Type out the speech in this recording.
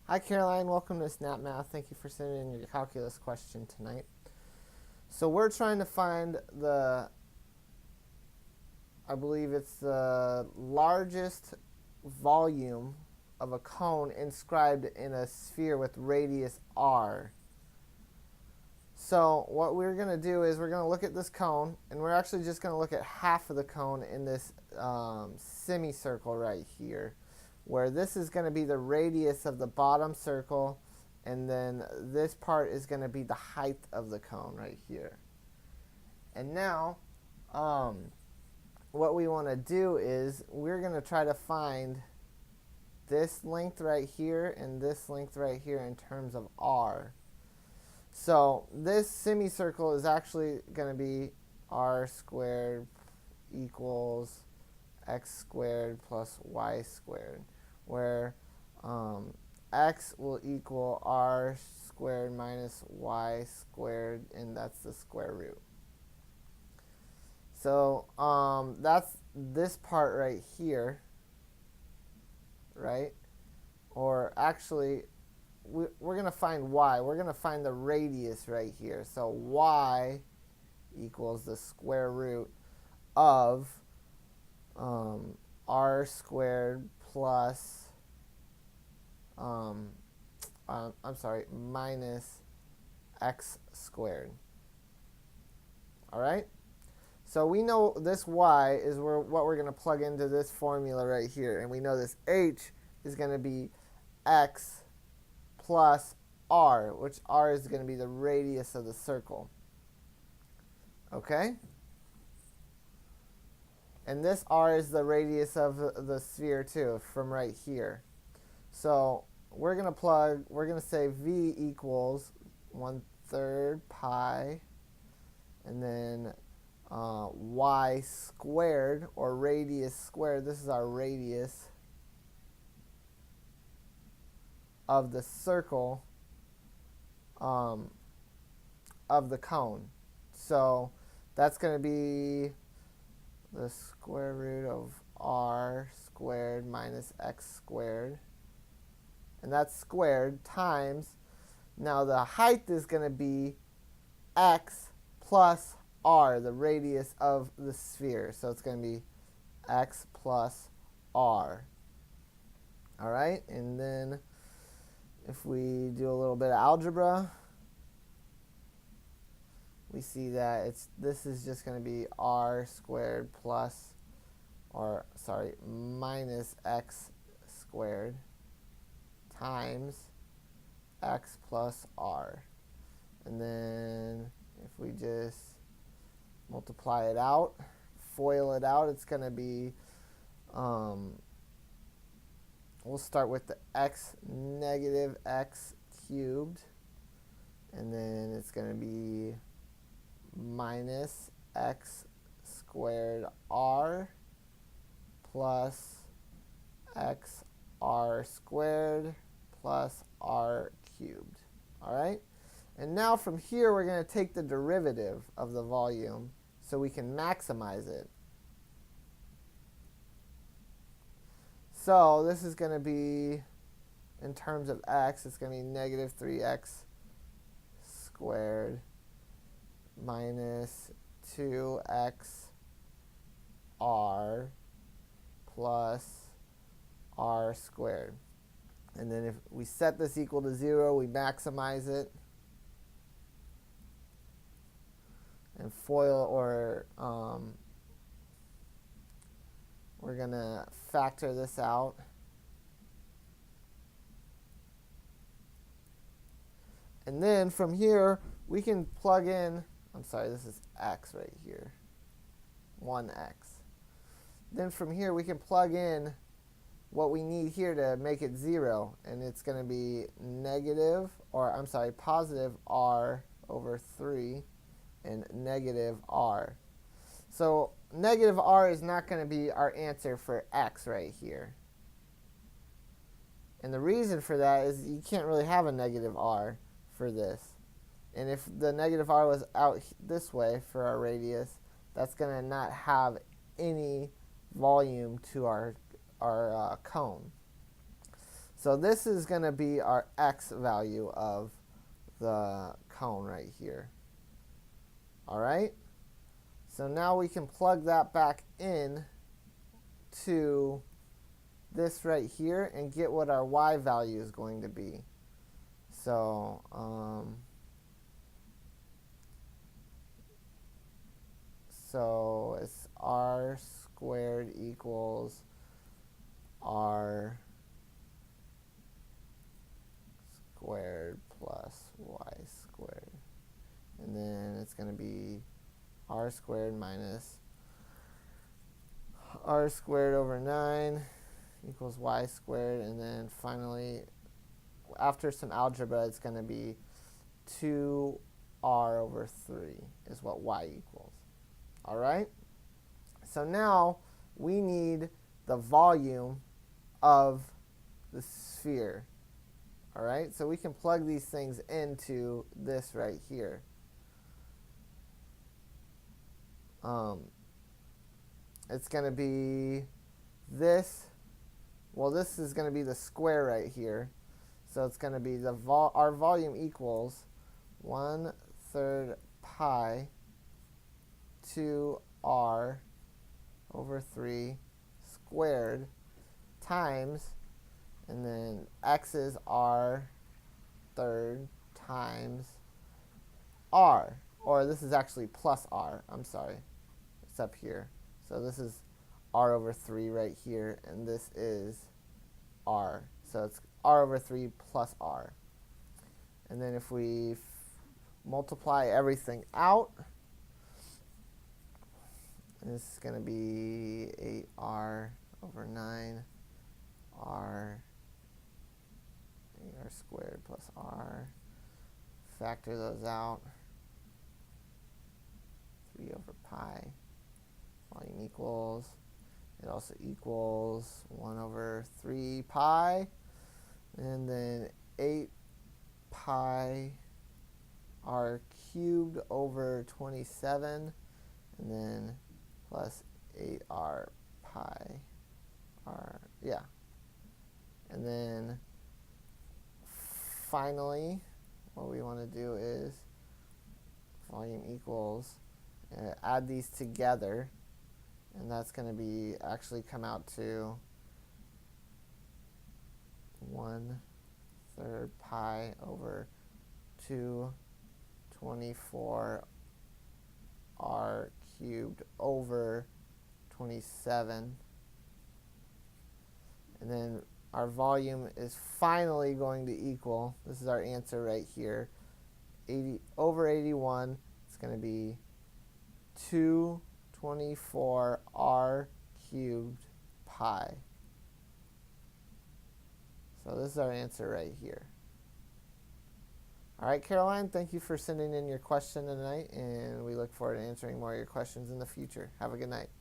Hi Caroline, welcome to SnapMath. Thank you for sending in your calculus question tonight. So we're trying to find I believe it's the largest volume of a cone inscribed in a sphere with radius r. So what we're going to do is we're going to look at this cone, and we're actually just going to look at half of the cone in this semicircle right here, where this is going to be the radius of the bottom circle, and then this part is going to be the height of the cone right here. And now what we want to do is we're going to try to find this length right here and this length right here in terms of r. So this semicircle is actually going to be r squared equals x squared plus y squared, where x will equal r squared minus y squared, and that's the square root. So that's this part right here, right? Or actually, we're going to find y. We're going to find the radius right here. So y equals the square root of r squared plus, minus x squared. All right? So we know this y is what we're going to plug into this formula right here. And we know this h is going to be x plus r, which r is going to be the radius of the circle. Okay? And this r is the radius of the sphere too, from right here. So we're going to say v equals 1/3 pi, and then y squared, or radius squared, this is our radius of the circle of the cone. So that's going to be the square root of r squared minus x squared, and that's squared times, now the height is going to be x plus r, the radius of the sphere. So it's going to be x plus r. All right, and then if we do a little bit of algebra, we see that this is just going to be r squared plus, minus x squared times x plus r. And then if we just multiply it out, FOIL it out, it's going to be, we'll start with the negative x cubed, and then it's going to be minus x squared r plus x r squared plus r cubed. All right? And now from here, we're going to take the derivative of the volume so we can maximize it. So this is going to be, in terms of x, it's going to be negative 3x squared minus 2x r plus r squared. And then if we set this equal to 0, we maximize it. And FOIL, or we're going to factor this out. And then from here, we can plug in, this is x right here, 1x. Then from here, we can plug in what we need here to make it 0. And it's going to be positive r over 3 and negative r. So negative r is not going to be our answer for x right here. And the reason for that is you can't really have a negative r for this. And if the negative r was out this way for our radius, that's going to not have any volume to our cone. So this is going to be our x value of the cone right here. All right? So now we can plug that back in to this right here and get what our y value is going to be. So it's r squared equals r squared plus y squared. And then it's going to be r squared minus r squared over 9 equals y squared. And then finally, after some algebra, it's going to be 2r over 3 is what y equals. All right? So now we need the volume of the sphere. All right? So we can plug these things into this right here. It's going to be this. Well, this is going to be the square right here. So it's going to be our volume equals 1/3 pi 2r over 3 squared times, and then x is r third times r. Or this is actually plus r. I'm sorry. It's up here. So this is r over 3 right here, and this is r. So it's r over 3 plus r. And then if we multiply everything out, this is going to be 8r over 9 r squared plus r. Factor those out. 3 over pi. Volume equals. It also equals 1 over 3 pi. And then 8 pi r cubed over 27. And then plus 8r pi r. Yeah. And then finally, what we want to do is volume equals, add these together, and that's going to be actually come out to 1/3 pi over 224 r cubed over 27. And then our volume is finally going to equal, this is our answer right here, 80 over 81. It's going to be 224 r cubed pi. So this is our answer right here. All right, Caroline, thank you for sending in your question tonight, and we look forward to answering more of your questions in the future. Have a good night.